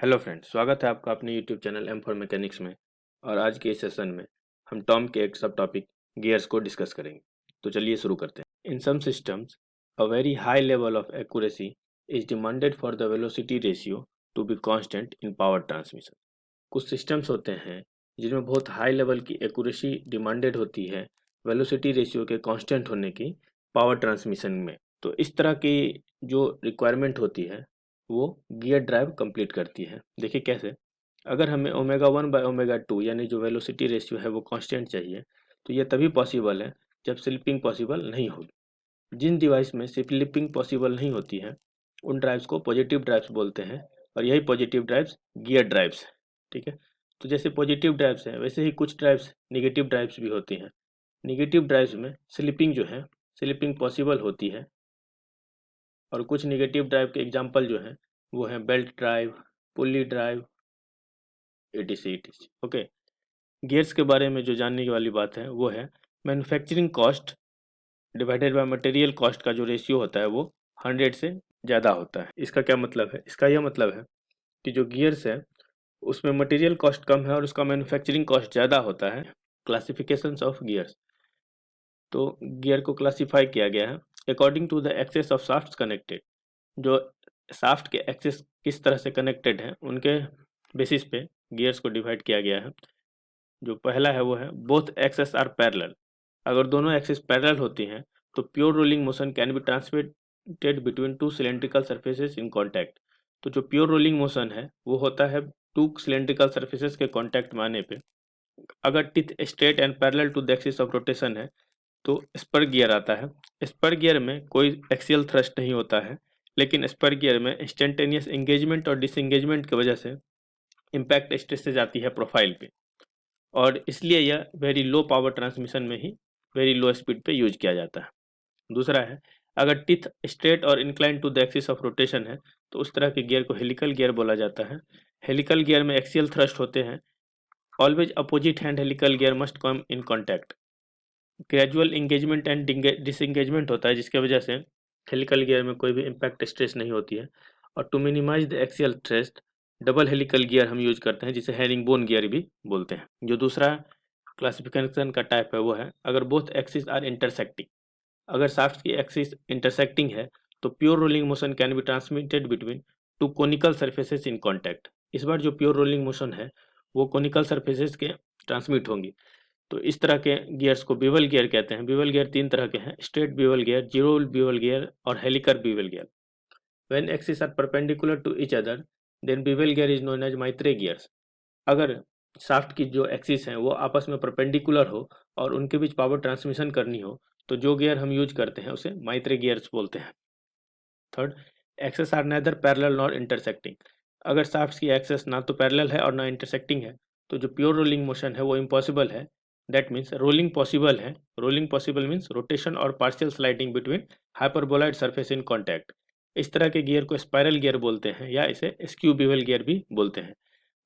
Hello friends, स्वागत है आपका अपने YouTube channel M for mechanics में। और आज के इस सेशन में हम टॉम के एक सब टॉपिक गियर्स को डिस्कस करेंगे। तो चलिए शुरू करते हैं। In some systems a very high level of accuracy is demanded for the velocity ratio to be constant in power transmission. कुछ सिस्टम्स होते हैं जिनमें बहुत हाई लेवल की एक्यूरेसी डिमांडेड होती है वेलोसिटी रेशियो के कांस्टेंट होने की पावर ट्रांसमिशन में। तो इस तरह की जो रिक्वायरमेंट होती है वो गियर ड्राइव कंप्लीट करती है। देखिए कैसे। अगर हमें ओमेगा 1/ओमेगा 2 यानी जो वेलोसिटी रेशियो है वो कांस्टेंट चाहिए, तो ये तभी पॉसिबल है जब स्लिपिंग पॉसिबल नहीं होगी। जिन डिवाइस में स्लिपिंग पॉसिबल नहीं होती है उन ड्राइव्स को पॉजिटिव ड्राइव्स बोलते हैं, और यही पॉजिटिव ड्राइव्स गियर ड्राइव्स है। ठीक है। तो जैसे पॉजिटिव ड्राइव्स है वैसे ही कुछ ड्राइव्स निगेटिव ड्राइव्स भी होती हैं। निगेटिव ड्राइव्स में स्लिपिंग जो है स्लिपिंग पॉसिबल होती है, और कुछ निगेटिव ड्राइव के एग्जांपल जो हैं वो हैं belt drive, pulley drive, etc etc। Okay. Gears के बारे में जो जानने की वाली बात है वो है manufacturing cost divided by material cost का जो रेशियो होता है वो 100 से ज़्यादा होता है। इसका क्या मतलब है? इसका यह मतलब है कि जो गियर्स है उसमें मटेरियल कॉस्ट कम है और उसका मैन्युफैक्चरिंग कॉस्ट ज़्यादा होता है। Classifications of gears. तो गियर को क्लासीफाई किया गया है according to the axes of shafts connected. जो शाफ्ट के एक्सेस किस तरह से कनेक्टेड हैं उनके बेसिस पे गियर्स को डिवाइड किया गया है। जो पहला है वो है बोथ एक्सेस आर पैरेलल। अगर दोनों एक्सेस पैरेलल होती हैं तो pure rolling motion can be transmitted between two cylindrical surfaces in contact. तो जो प्योर रोलिंग मोशन है वो होता है टू सिलेंड्रिकल सर्फेसेस के कॉन्टैक्ट में आने पे। अगर teeth straight and parallel to the axis of rotation है तो स्पर गियर आता है। स्पर गियर में कोई एक्सियल थ्रस्ट नहीं होता है, लेकिन स्पर गियर में इंस्टेंटेनियस एंगेजमेंट और डिसएंगेजमेंट की वजह से इम्पैक्ट स्ट्रेसेज आती है प्रोफाइल पे, और इसलिए यह वेरी लो पावर ट्रांसमिशन में ही वेरी लो स्पीड पे यूज किया जाता है। दूसरा है अगर टिथ स्ट्रेट और incline to the axis of rotation है तो उस तरह के गियर को हेलिकल गियर बोला जाता है। हेलिकल गियर में एक्सियल थ्रस्ट होते हैं। Always opposite hand helical gear must come in contact. Gradual engagement and disengagement होता है जिसके वजह से हेलिकल गियर में कोई भी इम्पैक्ट स्ट्रेस नहीं होती है। और to minimize the axial thrust double helical gear हम यूज करते हैं जिसे हेरिंग बोन गियर भी बोलते हैं। जो दूसरा क्लासिफिकेशन का टाइप है वो है अगर बोथ एक्सिस आर इंटरसेक्टिंग। अगर शाफ्ट की एक्सिस इंटरसेक्टिंग है तो pure rolling motion can be transmitted between to conical surfaces in contact. इस बार जो प्योर रोलिंग मोशन है वो कोनिकल सर्फेसेस के ट्रांसमिट होंगी। तो इस तरह के गियर्स को बीवल गियर कहते हैं। बीवल गियर तीन तरह के हैं: straight bevel gear, zero bevel gear और helical bevel gear. When axis are perpendicular to each other then bevel gear is known as mitre gears. अगर शाफ्ट की जो एक्सिस हैं वो आपस में परपेंडिकुलर हो और उनके बीच पावर ट्रांसमिशन करनी हो तो जो गियर हम यूज करते हैं उसे माइत्रे गियर्स बोलते हैं। Third, axes are neither parallel nor intersecting. अगर शाफ्ट की एक्सेस ना तो पैरेलल है और ना इंटरसेक्टिंग है तो जो प्योर रोलिंग मोशन है वो इम्पॉसिबल है। दैट मीन्स रोलिंग पॉसिबल है। रोलिंग पॉसिबल मीन्स रोटेशन और partial sliding between hyperboloid surface in contact. इस तरह के गियर को स्पाइरल गियर बोलते हैं या इसे स्क्यू बीवल गियर भी बोलते हैं।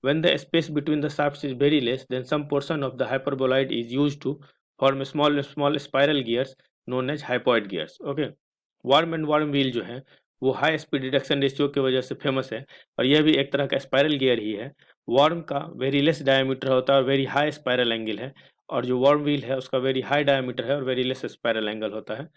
When the space between the shafts is very less, then some portion of the hyperboloid is used to form small spiral gears known as hypoid gears. Okay. Worm and worm wheel जो है वो high speed reduction ratio की वजह से famous है, और यह भी एक तरह का स्पाइरल गियर ही है। वर्म का वेरी लेस डायमीटर होता है और वेरी हाई स्पाइरल एंगल है, और जो वर्म व्हील है उसका वेरी हाई डायमीटर है और वेरी लेस स्पाइरल एंगल होता है।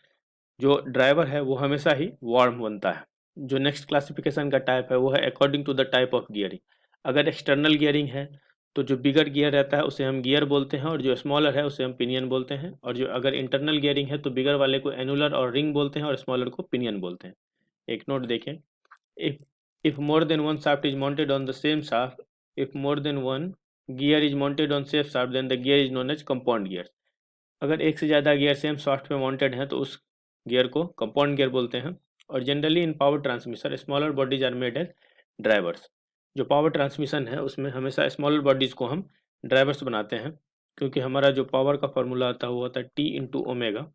जो ड्राइवर है वो हमेशा ही वर्म बनता है। जो नेक्स्ट क्लासिफिकेशन का टाइप है वो है according to the type of gearing. अगर एक्सटर्नल गियरिंग है तो जो बिगर गियर रहता है उसे हम गियर बोलते हैं, और जो स्मॉलर है उसे हम पिनियन बोलते हैं। और जो अगर इंटरनल गियरिंग है तो बिगर वाले को एनुलर और रिंग बोलते हैं और स्मॉलर को पिनियन बोलते हैं। एक नोट देखें। If if more than one shaft is mounted on the same shaft, if more than one gear is mounted on same shaft then the gear is known as compound gear. अगर एक से ज़्यादा gear same shaft पे mounted हैं तो उस gear को compound gear बोलते हैं। और generally in power transmission smaller bodies are made as drivers. जो पावर ट्रांसमिशन है उसमें हमेशा स्मॉलर बॉडीज़ को हम ड्राइवर्स बनाते हैं, क्योंकि हमारा जो पावर का फॉर्मूला आता है वो होता है टी इंटू ओमेगा।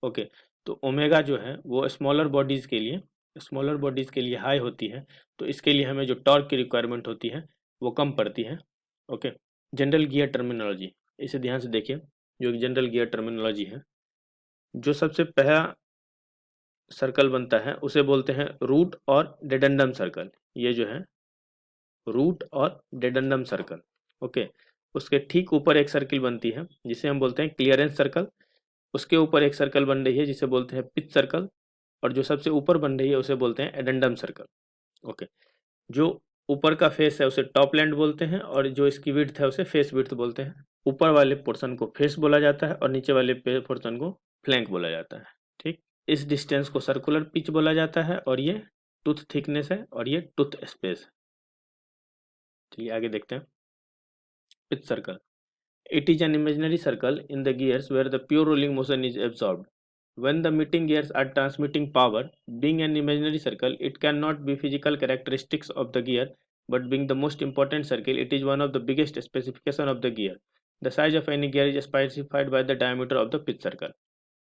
ओके। तो ओमेगा जो है वो स्मॉलर बॉडीज़ के लिए हाई होती है, तो इसके लिए हमें जो टॉर्क की रिक्वायरमेंट होती है वो कम पड़ती है। ओके। जनरल गियर टर्मिनोलॉजी, इसे ध्यान से देखिए। जो एक जनरल गियर टर्मिनोलॉजी है, जो सबसे पहला सर्कल बनता है उसे बोलते हैं रूट और डेडेंडम सर्कल। ये जो है रूट और डेडेंडम सर्कल। ओके, उसके ठीक ऊपर एक सर्किल बनती है जिसे हम बोलते हैं क्लियरेंस सर्कल, उसके ऊपर एक सर्कल बन रही है जिसे बोलते हैं पिच सर्कल, और जो सबसे ऊपर बन रही है उसे बोलते हैं एडेंडम सर्कल। ओके, जो ऊपर का फेस है उसे टॉप लैंड बोलते हैं और जो इसकी विड्थ है उसे फेस विड्थ बोलते हैं। ऊपर वाले पोर्शन को फेस बोला जाता है और नीचे वाले पोर्शन को फ्लैंक बोला जाता है। ठीक, इस डिस्टेंस को सर्कुलर पिच बोला जाता है और ये टूथ थिकनेस है और ये टूथ स्पेस है। चलिए आगे देखते हैं। Pitch circle, it is an imaginary circle in the gears where the pure rolling motion is absorbed. When the meeting gears are transmitting power, being an imaginary circle, it cannot be physical characteristics of the gear, but being the most important circle, it is one of the biggest specification of the gear. The size of any gear is specified by the diameter of the pitch circle.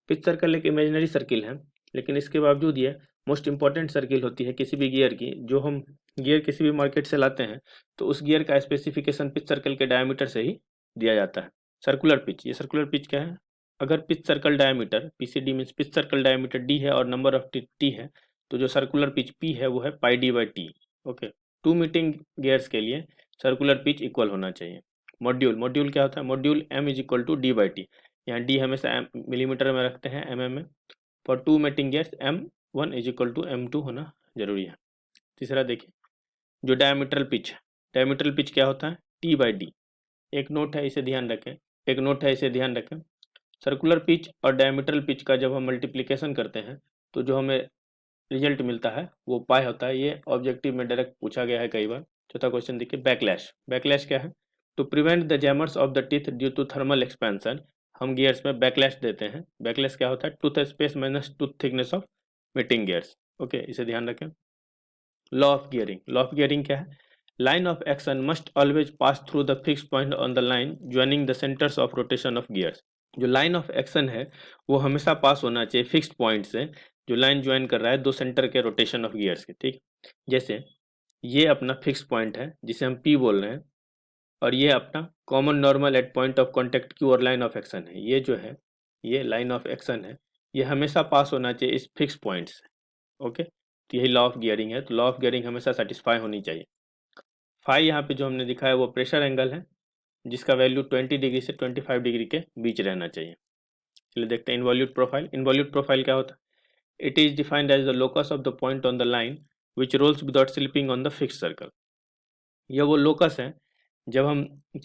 Pitch circle एक imaginary circle है, लेकिन इसके बावजूद ये most important circle होती है किसी भी गियर की। जो हम गियर किसी भी मार्केट से लाते हैं तो उस गियर का स्पेसिफिकेशन पिच सर्कल के डायमीटर से ही दिया जाता है। सर्कुलर पिच, ये सर्कुलर पिच क्या है? अगर pitch circle diameter PCD means pitch circle diameter D है और नंबर ऑफ टी है, तो जो सर्कुलर पिच पी है वो है pi D by T. Okay, two meeting gears के लिए सर्कुलर पिच इक्वल होना चाहिए। मॉड्यूल, मॉड्यूल क्या होता है? Module M is equal to D by T. यहाँ डी हमेशा मिलीमीटर में रखते हैं, एम में। For two meeting gears M1 is equal to M2 होना जरूरी है। तीसरा देखिए, जो डायमीटरल पिच है, डायमीटरल पिच क्या होता है? T by D. एक नोट है इसे ध्यान रखें, एक नोट है इसे ध्यान रखें। सर्कुलर पिच और डायमीटरल पिच का जब हम मल्टीप्लिकेशन करते हैं तो जो हमें रिजल्ट मिलता है वो पाई होता है। ये ऑब्जेक्टिव में डायरेक्ट पूछा गया है कई बार। चौथा क्वेश्चन देखिए, बैकलैश। बैकलैश क्या है? To prevent the jammers of the teeth due to thermal expansion, हम गियर्स में बैकलैश देते हैं। बैकलैश क्या होता है? Tooth space minus tooth thickness of meeting gears. Okay, इसे ध्यान रखें। Law of gearing, law of gearing क्या है? Line of action must always pass through the fix point on the line joining the centres of rotation of gears. जो line of action है वो हमेशा पास होना चाहिए फिक्स्ड पॉइंट से, जो लाइन ज्वाइन कर रहा है दो सेंटर के रोटेशन ऑफ गियर्स के। ठीक, जैसे ये अपना फिक्स पॉइंट है जिसे हम P बोल रहे हैं, और ये अपना common normal at point of contact Q और लाइन ऑफ एक्शन है। ये जो है, ये लाइन ऑफ एक्शन है, ये हमेशा पास होना चाहिए इस फिक्स पॉइंट से। ओके, तो यही लॉ ऑफ गियरिंग है। तो लॉ ऑफ गियरिंग हमेशा सेटिस्फाई होनी चाहिए। फाई यहाँ पे जो हमने दिखाया वो प्रेशर एंगल है जिसका वैल्यू 20 डिग्री से 25 डिग्री के बीच रहना चाहिए। चलिए देखते हैं इनवॉल्यूट प्रोफाइल। इनवॉल्यूट प्रोफाइल क्या होता है? It is defined as the locus of the point on the line which rolls without slipping on the fix circle. यह वो लोकस है जब हम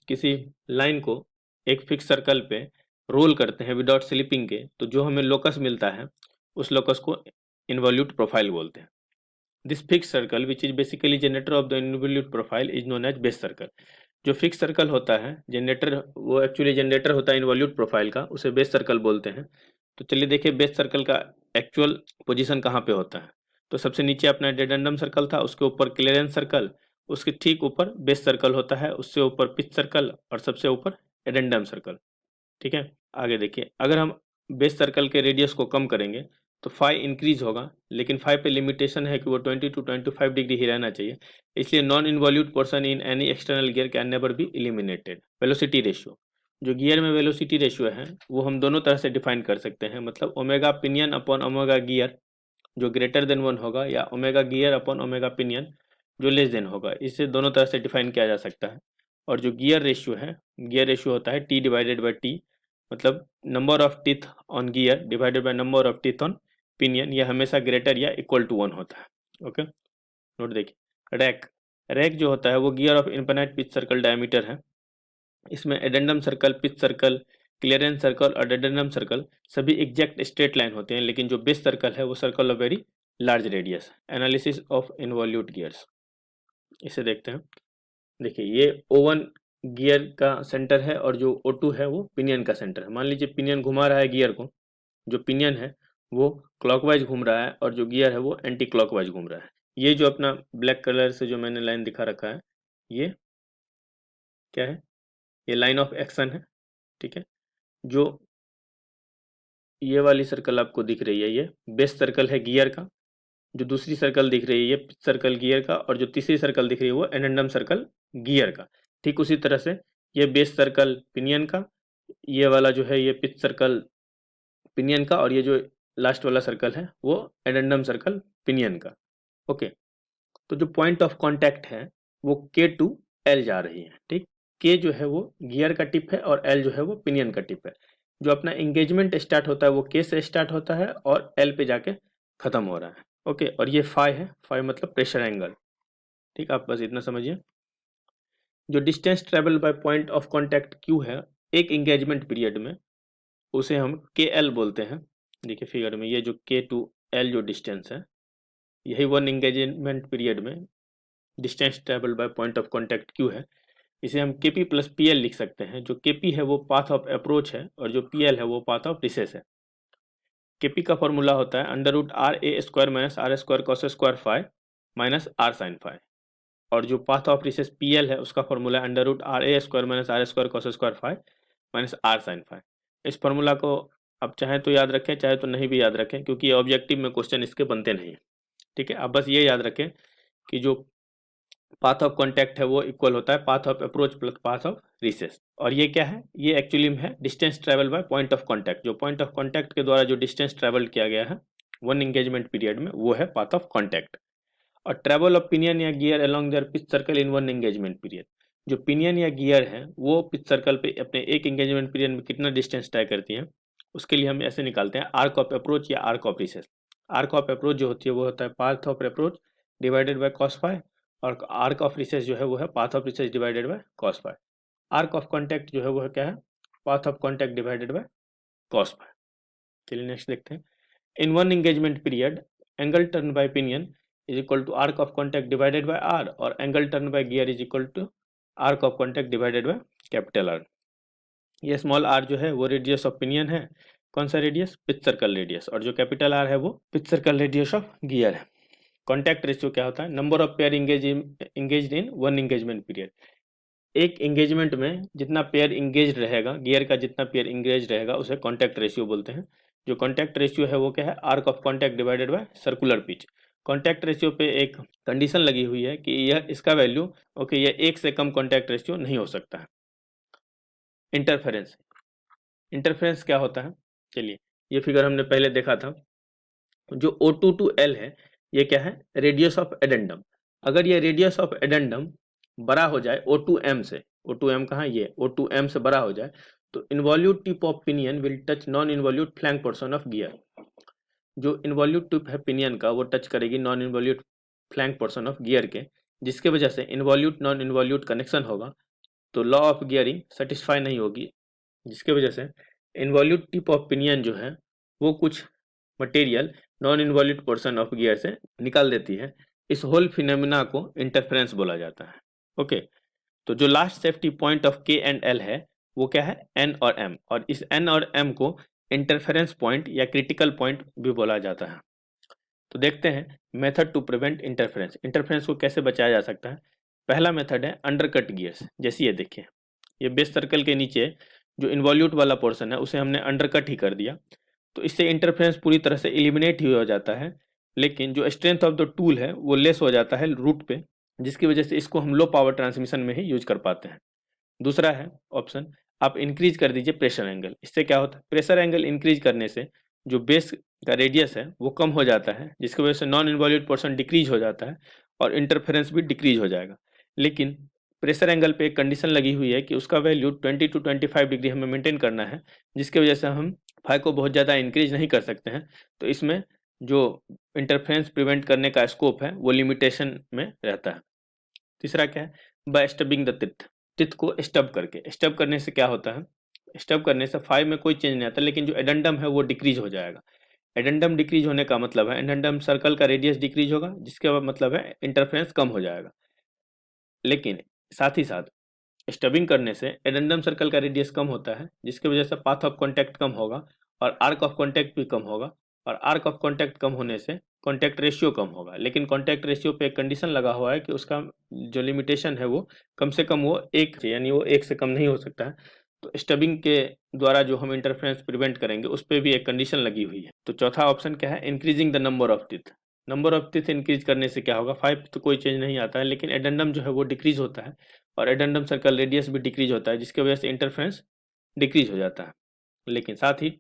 किसी लाइन को एक फिक्स सर्कल पे रोल करते हैं विदाउट स्लिपिंग के, तो जो हमें लोकस मिलता है उस लोकस को इनवॉल्यूट प्रोफाइल बोलते हैं। This fix circle which is basically generator of the involute profile is known as base circle. जो फिक्स सर्कल होता है जनरेटर, वो एक्चुअली जनरेटर होता है इनवॉल्यूट प्रोफाइल का, उसे बेस सर्कल बोलते हैं। तो चलिए देखिए बेस सर्कल का एक्चुअल पोजीशन कहाँ पे होता है। तो सबसे नीचे अपना डेडेंडम सर्कल था, उसके ऊपर क्लियरेंस सर्कल, उसके ठीक ऊपर बेस सर्कल होता है, उससे ऊपर पिच सर्कल और सबसे ऊपर एडेंडम सर्कल। ठीक है, आगे देखिए, अगर हम बेस सर्कल के रेडियस को कम करेंगे तो फाई इंक्रीज होगा, लेकिन फाई पे लिमिटेशन है कि वो 20 to 25 डिग्री ही रहना चाहिए। इसलिए non involute portion in any external gear can never be eliminated. Velocity ratio, जो गियर में वेलोसिटी रेशियो है वो हम दोनों तरह से डिफाइन कर सकते हैं। मतलब omega pinion upon omega gear जो ग्रेटर देन 1 होगा, या omega gear upon omega pinion जो लेस देन होगा। इसे दोनों तरह से डिफाइन किया जा सकता है। और जो गियर रेशियो है, गियर रेशियो होता है T डिवाइडेड बाई टी, मतलब number of teeth on gear divided by number of teeth on pinion, यह हमेशा ग्रेटर या इक्वल टू 1 होता है। ओके, नोट देखिए। रैक, रैक जो होता है वो gear of infinite pitch circle diameter है। इसमें addendum circle, pitch circle, clearance circle और डेडेंडम सर्कल सभी एग्जैक्ट स्ट्रेट लाइन होते हैं, लेकिन जो बेस सर्कल है वो circle of very large radius. Analysis of involute gears, इसे देखते हैं। देखिए ये O1 गियर का सेंटर है और जो O2 है वो पिनियन का सेंटर है। मान लीजिए पिनियन घुमा रहा है गियर को, जो पिनियन है वो क्लॉकवाइज घूम रहा है और जो गियर है वो एंटी क्लॉकवाइज घूम रहा है। ये जो अपना ब्लैक कलर से जो मैंने लाइन दिखा रखा है, ये क्या है? ये लाइन ऑफ एक्शन है। ठीक है, जो ये वाली सर्कल आपको दिख रही है ये बेस सर्कल है गियर का, जो दूसरी सर्कल दिख रही है ये पिच सर्कल गियर का, और जो तीसरी सर्कल दिख रही है वो एडेंडम सर्कल गियर का। ठीक उसी तरह से ये बेस सर्कल पिनियन का, ये वाला जो है ये पिच सर्कल पिनियन का, और ये जो लास्ट वाला सर्कल है वो एडेंडम सर्कल पिनियन का। ओके, तो जो पॉइंट ऑफ कांटेक्ट है वो के टू एल जा रही है। ठीक, के जो है वो गियर का टिप है और एल जो है वो पिनियन का टिप है। जो अपना एंगेजमेंट स्टार्ट होता है वो के से स्टार्ट होता है और एल पे जाके खत्म हो रहा है। ओके, और ये फाई है, फाई मतलब प्रेशर एंगल। ठीक, आप बस इतना समझिए। जो distance travel by point of contact Q है एक एंगेजमेंट पीरियड में, उसे हम के एल बोलते हैं। देखिए फिगर में ये जो के टू एल जो डिस्टेंस है, यही वन एंगेजमेंट पीरियड में distance travel by point of contact Q है। इसे हम के पी प्लस पी एल लिख सकते हैं। जो के पी है वो पाथ ऑफ अप्रोच है और जो पी एल है वो पाथ ऑफ रिसेस है। के पी का फॉर्मूला होता है under root R A square minus R square cos square five minus R sine five. और जो path of recess P L है उसका फॉर्मूला है under root R A square minus R square cos square five minus R sine five. इस formula को आप चाहे तो याद रखें, चाहे तो नहीं भी याद रखें, क्योंकि ऑब्जेक्टिव में क्वेश्चन इसके बनते नहीं है। ठीक है, आप बस ये याद रखें कि जो पाथ ऑफ कॉन्टैक्ट है वो इक्वल होता है path of approach plus path of recess. और ये क्या है, ये एक्चुअली में है distance travel by point of contact. जो पॉइंट ऑफ कॉन्टैक्ट के द्वारा जो डिस्टेंस ट्रेवल किया गया है वन एंगेजमेंट पीरियड में, वो है पाथ ऑफ कॉन्टैक्ट। और ट्रेवल ऑफ पिनियन या gear along their pitch circle in one engagement period. जो पिनियन या गियर है वो पिच सर्कल पे अपने एक एंगेजमेंट पीरियड में कितना डिस्टेंस तय करती हैं, उसके लिए हम ऐसे निकालते हैं आर्क ऑफ अप्रोच या arc of recess. Arc of approach जो होती है वो होता है path of approach divided by cos phi, और आर्क ऑफ रिसेस जो है वो है path of recess divided by cos phi. Arc of contact जो है वो क्या है, path of contact divided by cos phi. चलिए नेक्स्ट देखते हैं। In one engagement period angle turn by pinion is equal to arc of contact divided by r, और angle turn by gear is equal to arc of contact divided by capital R. ये small R जो है वो radius of pinion है। कौन सा radius, pitch circle radius, और जो कैपिटल आर है वो pitch circle radius of gear है। कॉन्टैक्ट रेशियो क्या होता है, number of pair engage in one engagement period. एक एंगेजमेंट में जितना पेयर इंगेज रहेगा, गियर का जितना पेयर इंगेज रहेगा उसे कॉन्टैक्ट रेशियो बोलते हैं। जो कॉन्टैक्ट रेशियो है वो क्या है, arc of contact divided bye circular pitch. Contact ratio पे एक कंडीशन लगी हुई है कि यह इसका वैल्यू ओके यह एक से कम कॉन्टैक्ट रेशियो नहीं हो सकता है। इंटरफेरेंस, इंटरफेरेंस क्या होता है, चलिए ये फिगर हमने पहले देखा था। जो O2 टू L है ये क्या है, रेडियस ऑफ एडेंडम। अगर ये रेडियस ऑफ एडेंडम बड़ा हो जाए O2M से, O2M कहाँ, ये O2M से बड़ा हो जाए, तो involute tip of pinion will touch non involute flank portion of gear. जो इनवॉल्यूट टिप है पिनियन का वो टच करेगी non involute flank portion of gear के, जिसके वजह से इनवॉल्यूट नॉन इनवॉल्यूट कनेक्शन होगा, तो लॉ ऑफ गियरिंग सेटिस्फाई नहीं होगी, जिसके वजह से इनवॉल्यूट टिप ऑफ पिनियन जो है वो कुछ material non involute portion of gear से निकाल देती है। इस होल फिनोमिना को इंटरफेरेंस बोला जाता है। ओके, तो जो लास्ट सेफ्टी पॉइंट ऑफ के एंड एल है वो क्या है, एन और एम, और इस एन और एम को इंटरफेरेंस पॉइंट या क्रिटिकल पॉइंट भी बोला जाता है। तो देखते हैं method to prevent interference. Interference को कैसे बचाया जा सकता है। पहला मेथड है अंडरकट गियर्स। जैसे ये देखिए, ये बेस सर्कल के नीचे जो इन्वॉल्यूट वाला पोर्शन है उसे हमने अंडरकट ही कर दिया, तो इससे इंटरफेरेंस पूरी तरह से एलिमिनेट ही हो जाता है। लेकिन जो स्ट्रेंथ ऑफ द टूल है वो लेस हो जाता है रूट पे, जिसकी वजह से इसको हम लो पावर ट्रांसमिशन में ही यूज कर पाते हैं। दूसरा है ऑप्शन, आप इंक्रीज कर दीजिए प्रेशर एंगल। इससे क्या होता है, प्रेशर एंगल इंक्रीज करने से जो बेस का रेडियस है वो कम हो जाता है, जिसकी वजह से नॉन इन्वॉल्यूट पोर्शन डिक्रीज हो जाता है और इंटरफेरेंस भी डिक्रीज हो जाएगा। लेकिन प्रेशर एंगल पे एक कंडीशन लगी हुई है कि उसका वैल्यू 20 to 25 डिग्री हमें मेंटेन करना है, जिसकी वजह से हम फाई को बहुत ज़्यादा इंक्रीज नहीं कर सकते हैं। तो इसमें जो इंटरफेरेंस प्रिवेंट करने का स्कोप है वो लिमिटेशन में रहता है। तीसरा क्या है, बाय स्टबिंग द टिथ। टिथ को स्टब करके, स्टब करने से क्या होता है, स्टब करने से फाई में कोई चेंज नहीं आता, लेकिन जो एडेंडम है वो डिक्रीज हो जाएगा। एडेंडम डिक्रीज होने का मतलब है एडेंडम सर्कल का रेडियस डिक्रीज होगा, जिसका मतलब है इंटरफेरेंस कम हो जाएगा। लेकिन साथ ही साथ स्टबिंग करने से एडेंडम सर्कल का रेडियस कम होता है, जिसकी वजह से पाथ ऑफ कॉन्टैक्ट कम होगा और आर्क ऑफ कॉन्टैक्ट भी कम होगा, और आर्क ऑफ कॉन्टैक्ट कम होने से कॉन्टैक्ट रेशियो कम होगा। लेकिन कॉन्टैक्ट रेशियो पे एक कंडीशन लगा हुआ है कि उसका जो लिमिटेशन है वो कम से कम वो एक, यानी वो एक से कम नहीं हो सकता है। तो स्टबिंग के द्वारा जो हम इंटरफेरेंस प्रिवेंट करेंगे उस पर भी एक कंडीशन लगी हुई है। तो चौथा ऑप्शन क्या है, increasing the number of teeth. Number of teeth increase करने से क्या होगा, 5 तो कोई चेंज नहीं आता है, लेकिन एडेंडम जो है वो डिक्रीज होता है और एडेंडम सर्कल रेडियस भी डिक्रीज होता है, जिसकी वजह से इंटरफेरेंस डिक्रीज हो जाता है। लेकिन साथ ही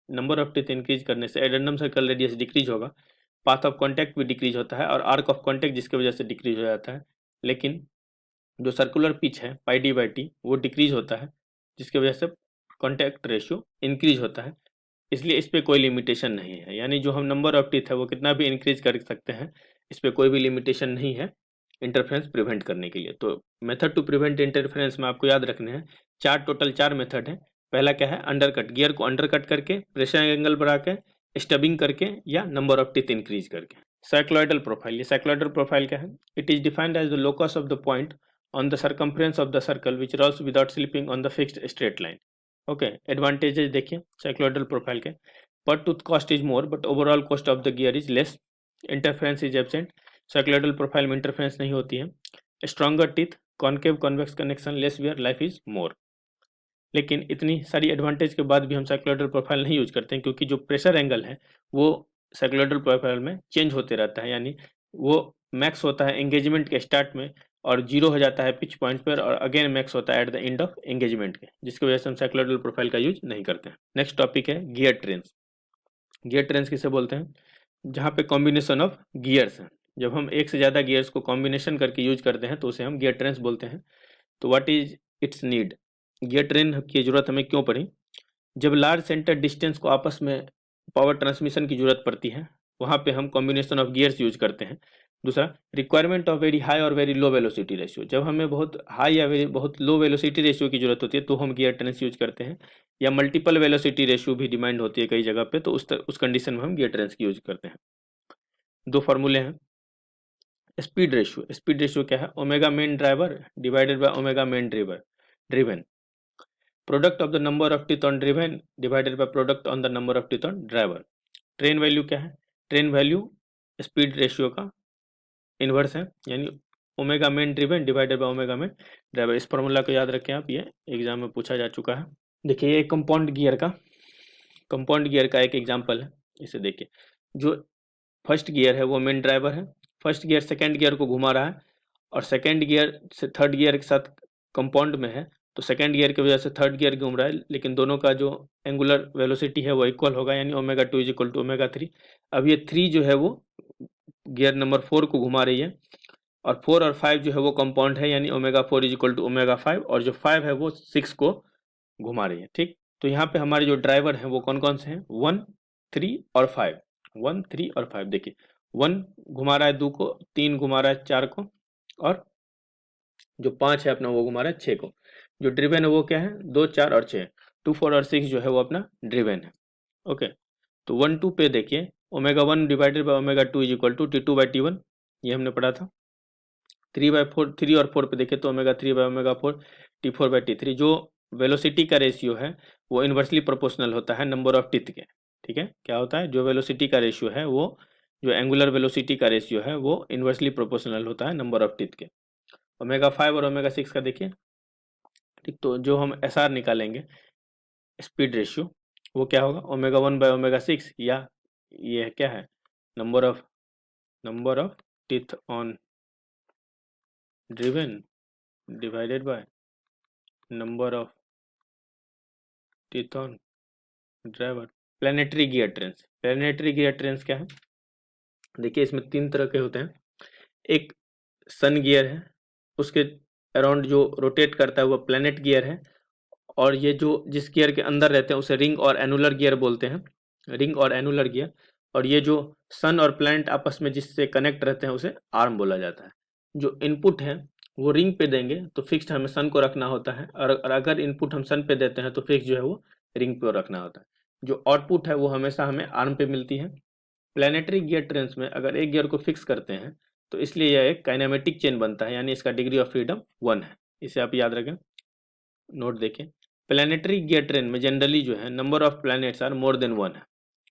नंबर ऑफ टिथ इंक्रीज करने से एडेंडम सर्कल रेडियस डिक्रीज होगा, पाथ ऑफ कॉन्टैक्ट भी डिक्रीज होता है और आर्क ऑफ कॉन्टैक्ट जिसकी वजह से डिक्रीज हो जाता है। लेकिन जो सर्कुलर पिच है पाई डी बाई टी वो डिक्रीज होता है, जिसकी वजह से कॉन्टैक्ट रेशियो इंक्रीज होता है। इसलिए इस पर कोई लिमिटेशन नहीं है, यानी जो हम नंबर ऑफ टीथ है वो कितना भी इंक्रीज कर सकते हैं, इस पर कोई भी लिमिटेशन नहीं है इंटरफेरेंस प्रिवेंट करने के लिए। तो मेथड टू प्रिवेंट इंटरफेरेंस में आपको याद रखने हैं टोटल चार मेथड है। पहला क्या है, अंडरकट, गियर को अंडरकट करके, प्रेशर एंगल बढ़ा के, स्टबिंग करके या नंबर ऑफ टीथ इंक्रीज करके। साइक्लॉइडल प्रोफाइल, ये साइक्लॉइडल प्रोफाइल क्या है, it is defined as the locus of the point on the circumference of the circle which rolls without slipping on the fixed straight line. Okay, advantages देखिए cycloidal profile के, per tooth cost is more but overall cost of the gear is less, interference is absent, cycloidal profile में interference नहीं होती है, stronger teeth, concave convex connection, less wear, life is more. लेकिन इतनी सारी advantage के बाद भी हम साइक्लॉइडल प्रोफाइल नहीं यूज करते हैं, क्योंकि जो प्रेशर एंगल है वो साइक्लॉइडल प्रोफाइल में चेंज होते रहता है, यानी वो मैक्स होता है एंगेजमेंट के स्टार्ट में और जीरो हो जाता है पिच पॉइंट पर, और अगेन मैक्स होता है at the end of engagement के, जिसकी वजह से हम साइक्लॉइडल प्रोफाइल का यूज नहीं करते हैं। नेक्स्ट टॉपिक है गियर ट्रेन्स। गियर ट्रेन्स किसे बोलते हैं, जहाँ पे कॉम्बिनेशन ऑफ गियर्स है, जब हम एक से ज़्यादा गियर्स को कॉम्बिनेशन करके यूज करते हैं तो उसे हम गियर ट्रेन्स बोलते हैं। तो what is it's need, gear train की जरूरत हमें क्यों पड़ी, जब लार्ज सेंटर डिस्टेंस को आपस में पावर ट्रांसमिशन की जरूरत पड़ती है, वहाँ पे हम कॉम्बिनेशन ऑफ गियर्स यूज करते हैं। दूसरा, रिक्वायरमेंट ऑफ वेरी हाई और वेरी लो वेलोसिटी रेशियो, जब हमें बहुत हाई या बहुत लो वेलोसिटी रेशियो की जरूरत होती है तो हम गियर ट्रेन्स यूज करते हैं, या मल्टीपल वेलोसिटी रेशियो भी डिमांड होती है कई जगह पे, तो उस कंडीशन में हम गियर ट्रेन्स की यूज करते हैं। दो फार्मूले हैं। स्पीड रेशियो क्या है, omega main driver divided by omega main driven, product of the number of teeth on driven divided by product on the number of teeth on driver. Train value क्या है, train value speed ratio का inverse है, यानी omega main driven divided by omega main driver. इस formula को याद रखें आप, ये एग्जाम में पूछा जा चुका है। देखिए ये कंपाउंड गियर का एक एग्जाम्पल है, इसे देखिए। जो फर्स्ट गियर है वो मेन ड्राइवर है, फर्स्ट गियर सेकेंड गियर को घुमा रहा है, और सेकेंड गियर से थर्ड गियर के साथ कंपाउंड में है, तो सेकेंड गियर की वजह से थर्ड गियर घूम रहा है, लेकिन दोनों का जो एंगुलर वेलोसिटी है वो इक्वल होगा, यानी omega 2 is equal to omega 3। अब ये 3 जो है वो गियर नंबर 4 को घुमा रही है, और 4 और 5 जो है वो कंपाउंड है, यानी omega 4 is equal to omega 5, और जो 5 है वो 6 को घुमा रही है। ठीक, तो यहाँ पे हमारे जो ड्राइवर हैं वो कौन कौन से हैं, 1, 3 और 5, 1, 3 और 5। देखिए 1 घुमा रहा है 2 को, 3 घुमा रहा है 4 को, और जो 5 है अपना वो घुमा रहा है 6 को। जो ड्रिवेन है वो क्या है, 2, 4 और 6, 2, 4 और 6 जो है वो अपना ड्रिवेन है। ओके, तो 1, 2 पे देखिए omega 1 divided by omega 2 is equal to T2 by T1, ये हमने पढ़ा था। 3 और 4 पे देखिए तो omega 3 by omega 4, T4 by T3। जो वेलोसिटी का रेशियो है वो इन्वर्सली प्रोपोर्शनल होता है नंबर ऑफ टीथ के। ठीक है, क्या होता है, जो वेलोसिटी का रेशियो है वो, जो एंगुलर वेलोसिटी का रेशियो है वो इन्वर्सली प्रोपोर्शनल होता है नंबर ऑफ टीथ के। ओमेगा 5 और ओमेगा 6 का देखिए। ठीक, तो जो हम SR निकालेंगे स्पीड रेशियो, वो क्या होगा, ओमेगा 1 बाई ओमेगा 6, या ये क्या है, number of teeth on driven divided by number of teeth on driver. Planetary gear trains क्या है, देखिए इसमें 3 तरह के होते हैं। एक सन गियर है, उसके अराउंड जो रोटेट करता है वो प्लैनेट गियर है, और ये जो जिस गियर के अंदर रहते हैं उसे रिंग और एनुलर गियर बोलते हैं, रिंग और एनुलर गियर। और ये जो सन और प्लैनेट आपस में जिससे कनेक्ट रहते हैं उसे आर्म बोला जाता है। जो इनपुट है वो रिंग पे देंगे तो फिक्स्ड हमें सन को रखना होता है, और अगर इनपुट हम सन पे देते हैं तो फिक्स जो है वो रिंग पे रखना होता है। जो आउटपुट है वो हमेशा हमें आर्म पे मिलती है। प्लानिटरी गियर ट्रेन्स में अगर एक गियर को फिक्स करते हैं तो इसलिए यह एक काइनेमेटिक चेन बनता है, यानी इसका डिग्री ऑफ फ्रीडम 1 है। इसे आप याद रखें, नोट देखें। प्लानिटरी गियर ट्रेन में जनरली जो है number of planets are more than 1 है।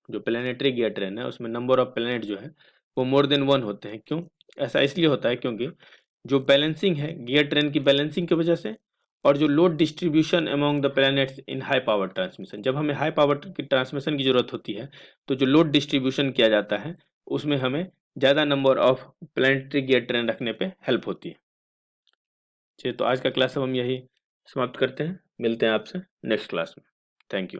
जो प्लानिटरी गियर ट्रेन है उसमें नंबर ऑफ प्लैनेट जो है वो मोर देन 1 होते हैं। क्यों ऐसा, इसलिए होता है क्योंकि जो बैलेंसिंग है गियर ट्रेन की बैलेंसिंग की वजह से, और जो load distribution among the planets in high power transmission, जब हमें हाई पावर की ट्रांसमिशन की जरूरत होती है तो जो लोड डिस्ट्रीब्यूशन किया जाता है उसमें हमें ज़्यादा number of planetary gear train रखने पे हेल्प होती है। चलिए, तो आज का क्लास अब हम यही समाप्त करते हैं, मिलते हैं आपसे नेक्स्ट क्लास में। Thank you.